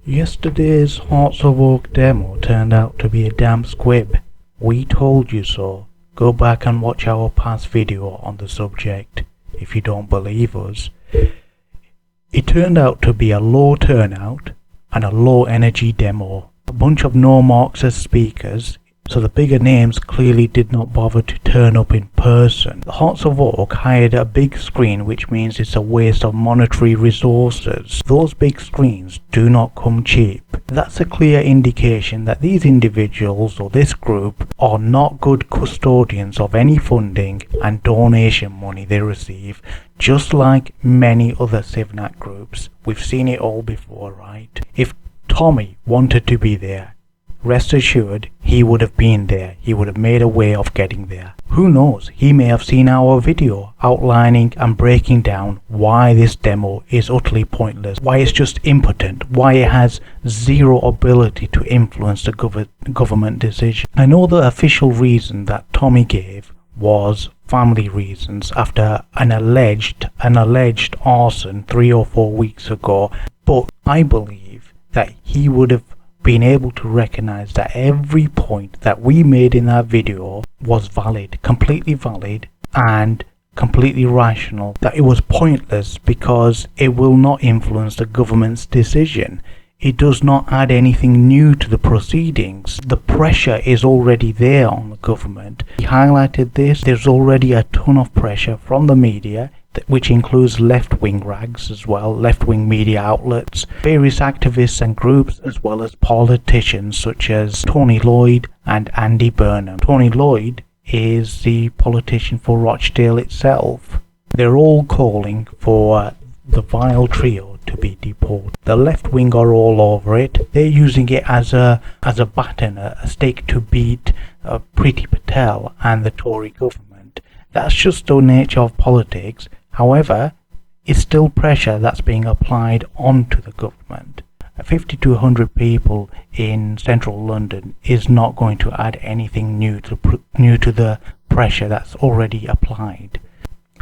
Yesterday's Hearts of Oak demo turned out to be a damn squib. We told you so. Go back and watch our past video on the subject if you don't believe us. It turned out to be a low turnout and a low energy demo. A bunch of no Marxist speakers, so the bigger names clearly did not bother to turn up in person. The Hearts of Oak hired a big screen, which means it's a waste of monetary resources. Those big screens do not come cheap. That's a clear indication that these individuals or this group are not good custodians of any funding and donation money they receive, just like many other CivNat groups. We've seen it all before, right? If Tommy wanted to be there, rest assured he would have been there. He would have made a way of getting there. Who knows, he may have seen our video outlining and breaking down why this demo is utterly pointless, why it's just impotent, why it has zero ability to influence the government decision. I know the official reason that Tommy gave was family reasons after an alleged arson 3 or 4 weeks ago, but I believe that he would have been able to recognize that every point that we made in that video was valid, completely valid and completely rational, that it was pointless because it will not influence the government's decision. It does not add anything new to the proceedings. The pressure is already there on the government. He highlighted this. There's already a ton of pressure from the media, which includes left-wing rags as well, left-wing media outlets, various activists and groups, as well as politicians such as Tony Lloyd and Andy Burnham. Tony Lloyd is the politician for Rochdale itself. They're all calling for the vile trio to be deported. The left wing are all over it. They're using it as a baton, a stake to beat Priti Patel and the Tory government. That's just the nature of politics. However, it's still pressure that's being applied onto the government. 50 to 100 people in central London is not going to add anything new to the pressure that's already applied.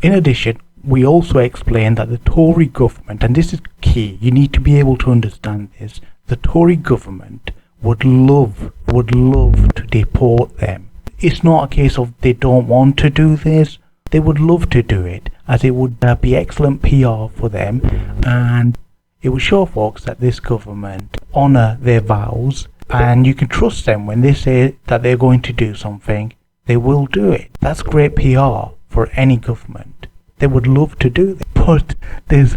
In addition, we also explained that the Tory government, and this is key, you need to be able to understand this, the Tory government would love to deport them. It's not a case of they don't want to do this. They would love to do it, as it would be excellent PR for them, and it would show folks that this government honour their vows, and you can trust them when they say that they're going to do something, they will do it. That's great PR for any government. They would love to do that, but there's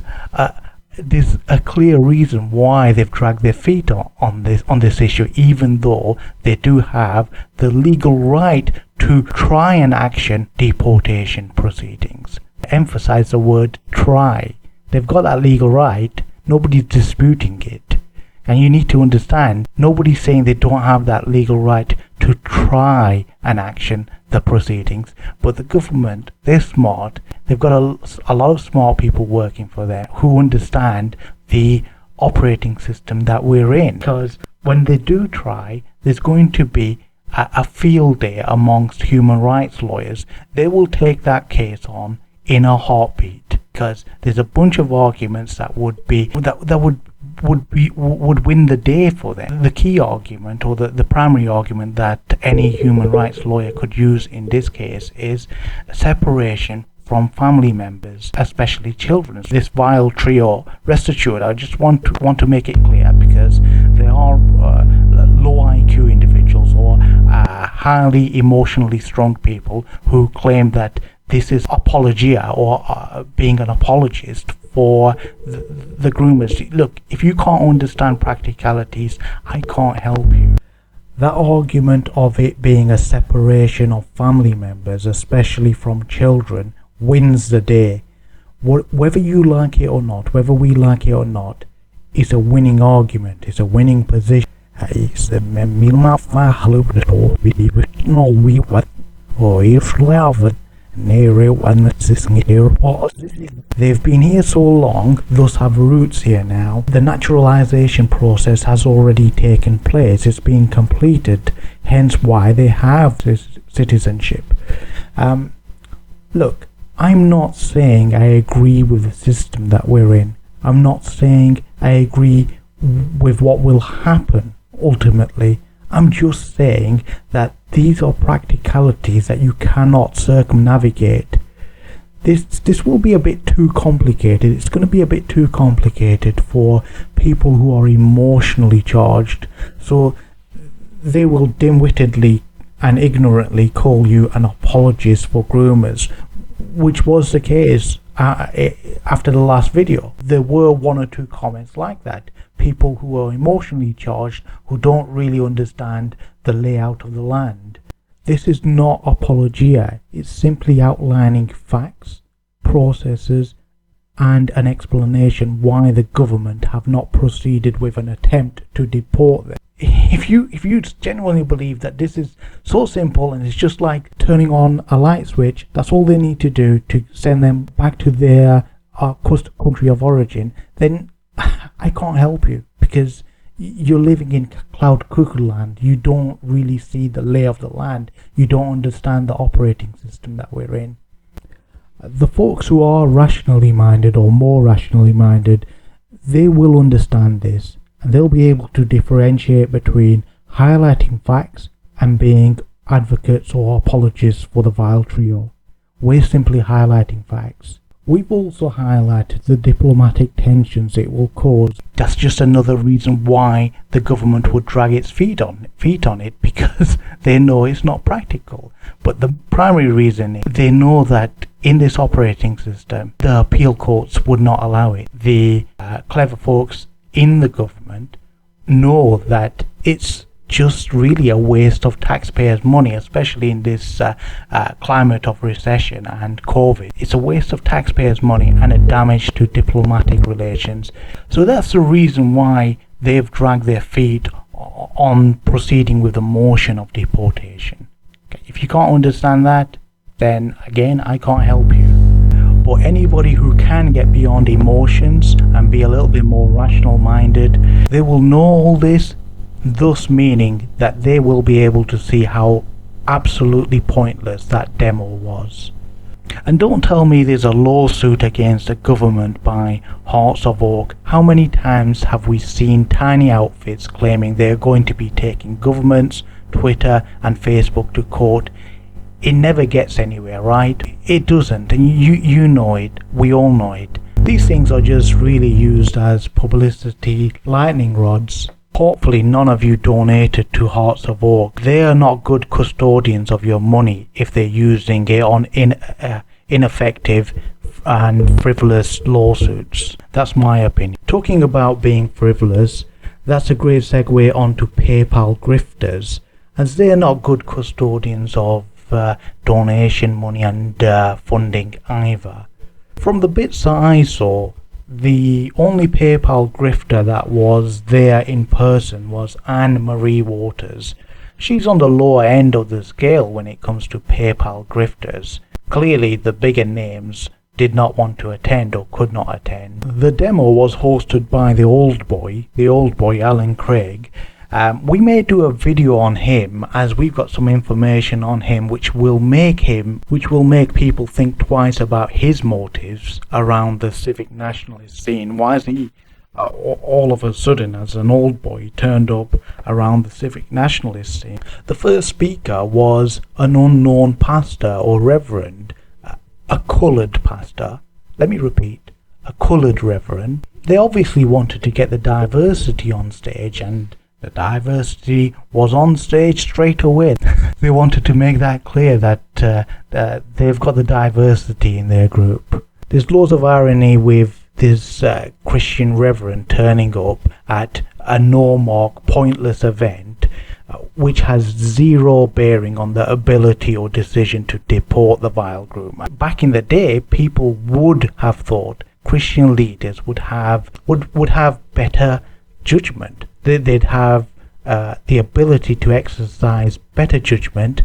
a clear reason why they've dragged their feet on this issue, even though they do have the legal right to try and action deportation proceedings. Emphasize the word try. They've got that legal right. Nobody's disputing it. And you need to understand, nobody's saying they don't have that legal right to try and action the proceedings, but the government, they're smart. They've got a lot of smart people working for them who understand the operating system that we're in. Because when they do try, there's going to be a field day amongst human rights lawyers. They will take that case on in a heartbeat, because there's a bunch of arguments that would win the day for them. The key argument, or the primary argument that any human rights lawyer could use in this case, is separation from family members, especially children. This vile trio, rest assured, I just want to make it clear, because there are low IQ individuals or highly emotionally strong people who claim that this is apologia, or being an apologist for the groomers. Look, if you can't understand practicalities, I can't help you. That argument of it being a separation of family members, especially from children, wins the day. Whether you like it or not, whether we like it or not, it's a winning argument, it's a winning position. They've been here so long, thus have roots here now. The naturalization process has already taken place, it's been completed, hence why they have this citizenship. Look, I'm not saying I agree with the system that we're in. I'm not saying I agree with what will happen ultimately. I'm just saying that these are practicalities that you cannot circumnavigate. This will be a bit too complicated. It's going to be a bit too complicated for people who are emotionally charged. So they will dim-wittedly and ignorantly call you an apologist for groomers, which was the case after the last video. There were one or two comments like that. People who are emotionally charged, who don't really understand the layout of the land. This is not apologia. It's simply outlining facts, processes, and an explanation why the government have not proceeded with an attempt to deport them. If you genuinely believe that this is so simple and it's just like turning on a light switch, that's all they need to do to send them back to their country of origin, then I can't help you, because you're living in cloud cuckoo land. You don't really see the lay of the land. You don't understand the operating system that we're in. The folks who are rationally minded or more rationally minded, they will understand this, and they'll be able to differentiate between highlighting facts and being advocates or apologists for the vile trio. We're simply highlighting facts. We've also highlighted the diplomatic tensions it will cause. That's just another reason why the government would drag its feet on it, because they know it's not practical. But the primary reason is they know that in this operating system, the appeal courts would not allow it. The clever folks in the government know that it's just really a waste of taxpayers' money, especially in this climate of recession and COVID. It's a waste of taxpayers' money and a damage to diplomatic relations. So that's the reason why they've dragged their feet on proceeding with the motion of deportation. Okay. If you can't understand that, then again, I can't help you. But anybody who can get beyond emotions and be a little bit more rational minded, they will know all this, thus meaning that they will be able to see how absolutely pointless that demo was. And don't tell me there's a lawsuit against the government by Hearts of Oak. How many times have we seen tiny outfits claiming they're going to be taking governments, Twitter and Facebook to court? It never gets anywhere, right? It doesn't, and you know it, we all know it. These things are just really used as publicity lightning rods. Hopefully none of you donated to Hearts of Oak. They are not good custodians of your money if they're using it on ineffective and frivolous lawsuits. That's my opinion. Talking about being frivolous, that's a great segue onto PayPal grifters, as they are not good custodians of donation money and funding either. From the bits that I saw, the only PayPal grifter that was there in person was Anne Marie Waters. She's on the lower end of the scale when it comes to PayPal grifters. Clearly the bigger names did not want to attend or could not attend. The demo was hosted by the old boy Alan Craig. We may do a video on him, as we've got some information on him which will make people think twice about his motives around the civic nationalist scene. Why is he all of a sudden, as an old boy, turned up around the civic nationalist scene? The first speaker was an unknown pastor or reverend, a coloured pastor. Let me repeat, a coloured reverend. They obviously wanted to get the diversity on stage, and the diversity was on stage straight away. They wanted to make that clear that they've got the diversity in their group. There's loads of irony with this Christian reverend turning up at a no-mark, pointless event which has zero bearing on the ability or decision to deport the vile groomer. Back in the day, people would have thought Christian leaders would have better judgment. They'd have the ability to exercise better judgment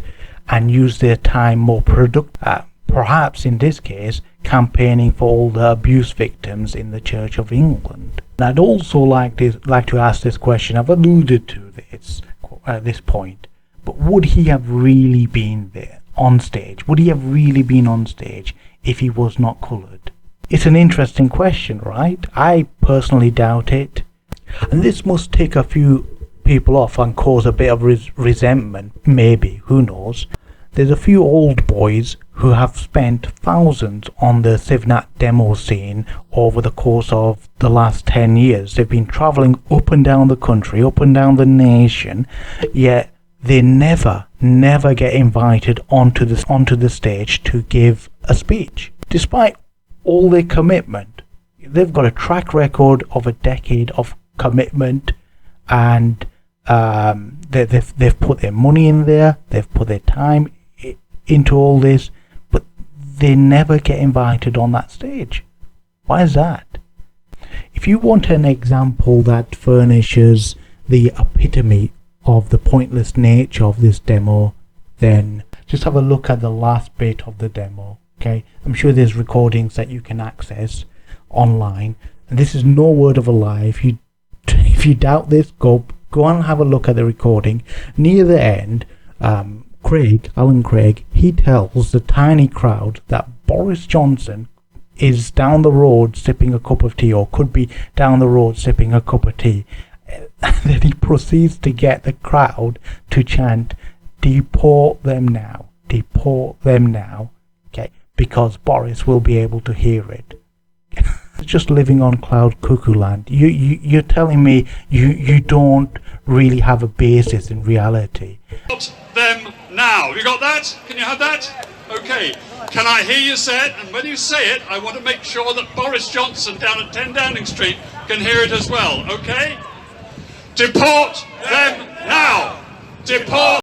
and use their time more perhaps in this case campaigning for all the abuse victims in the Church of England. And I'd also like to ask this question. I've alluded to this at this point, but would he have really been there on stage? Would he have really been on stage if he was not coloured? It's an interesting question, right? I personally doubt it. And this must tick a few people off and cause a bit of resentment, maybe, who knows. There's a few old boys who have spent thousands on the CivNat demo scene over the course of the last 10 years. They've been travelling up and down the country, up and down the nation, yet they never get invited onto the stage to give a speech. Despite all their commitment, they've got a track record of a decade of commitment, and they've put their money in there, they've put their time into all this, but they never get invited on that stage. Why is that? If you want an example that furnishes the epitome of the pointless nature of this demo, then just have a look at the last bit of the demo. Okay, I'm sure there's recordings that you can access online, and this is no word of a lie. If you doubt this, go and have a look at the recording. Near the end, Alan Craig, he tells the tiny crowd that Boris Johnson is down the road sipping a cup of tea, or could be down the road sipping a cup of tea. Then he proceeds to get the crowd to chant, "Deport them now, deport them now," okay, because Boris will be able to hear it. Just living on cloud cuckoo land. You're telling me you don't really have a basis in reality. Deport them now. You got that? Can you have that? Okay. Can I hear you say it? And when you say it, I want to make sure that Boris Johnson down at 10 Downing Street can hear it as well. Okay? Deport them now. Deport.